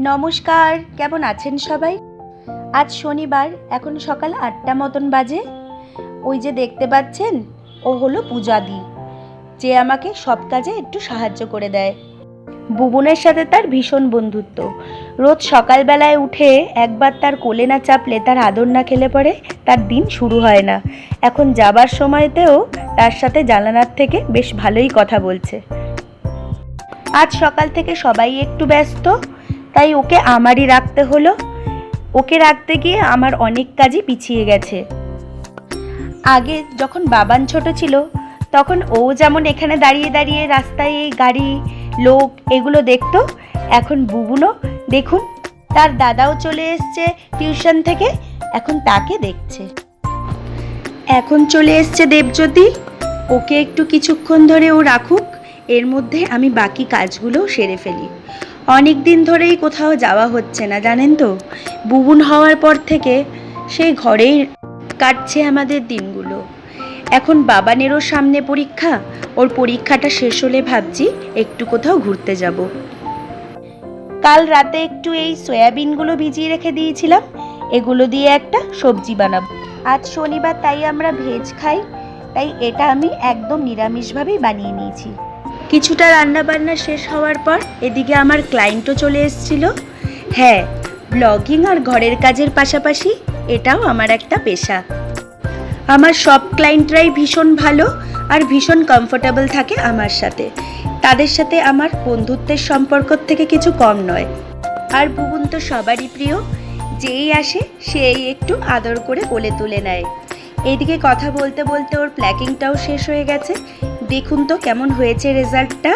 নমস্কার, কেমন আছেন সবাই? আজ শনিবার, এখন সকাল ৮টা মতন বাজে। ওই যে দেখতে পাচ্ছেন, ও হলো পূজাদি, যে আমাকে সব কাজে একটু সাহায্য করে দেয়। বুবুনের সাথে তার ভীষণ বন্ধুত্ব। রোজ সকালবেলায় উঠে একবার তার কোলে না চাপলে, তার আদর না খেলে পরে তার দিন শুরু হয় না। এখন যাবার সময়তেও তার সাথে জানালার থেকে বেশ ভালোই কথা বলছে। আজ সকাল থেকে সবাই একটু ব্যস্ত, তাই ওকে আমারই রাখতে হলো। ওকে রাখতে গিয়ে আমার অনেক কাজই পিছিয়ে গেছে। আগে যখন বাবান ছোট ছিল, তখন ও যেমন এখানে দাঁড়িয়ে দাঁড়িয়ে রাস্তায় এই গাড়ি, লোক এগুলো দেখতো, এখন বুবুনও দেখুন, তার দাদাও চলে এসছে টিউশন থেকে, এখন তাকে দেখছে। এখন চলে এসছে দেবজ্যোতি, ওকে একটু কিছুক্ষণ ধরে ও রাখুক, এর মধ্যে আমি বাকি কাজগুলো সেরে ফেলি। অনেক দিন ধরেই কোথাও যাওয়া হচ্ছে না, জানেন তো। বুবুন হওয়ার পর থেকে সেই ঘরেই কাটছে আমাদের দিনগুলো। এখন বাবানেরও সামনে পরীক্ষা, ওর পরীক্ষাটা শেষ হলে ভাবছি একটু কোথাও ঘুরতে যাব। কাল রাতে একটু এই সয়াবিনগুলো ভিজিয়ে রেখে দিয়েছিলাম, এগুলো দিয়ে একটা সবজি বানাবো। আজ শনিবার, তাই আমরা ভেজ খাই, তাই এটা আমি একদম নিরামিষভাবেই বানিয়ে নিয়েছি। কিছুটা রান্নাবান্না শেষ হওয়ার পর এদিকে আমার ক্লায়েন্টও চলে এসেছিল। হ্যাঁ, ব্লগিং আর ঘরের কাজের পাশাপাশি এটাও আমার একটা পেশা। আমার সব ক্লায়েন্টরাই ভীষণ ভালো আর ভীষণ কমফোর্টেবল থাকে আমার সাথে। তাদের সাথে আমার বন্ধুত্বের সম্পর্ক থেকে কিছু কম নয়। আর বুবুন তো সবারই প্রিয়, যেই আসে সেই একটু আদর করে কোলে তুলে নেয়। এইদিকে কথা বলতে বলতে ওর প্ল্যাকিংটাও শেষ হয়ে গেছে। দেখুন তো কেমন হয়েছে রেজাল্টটা।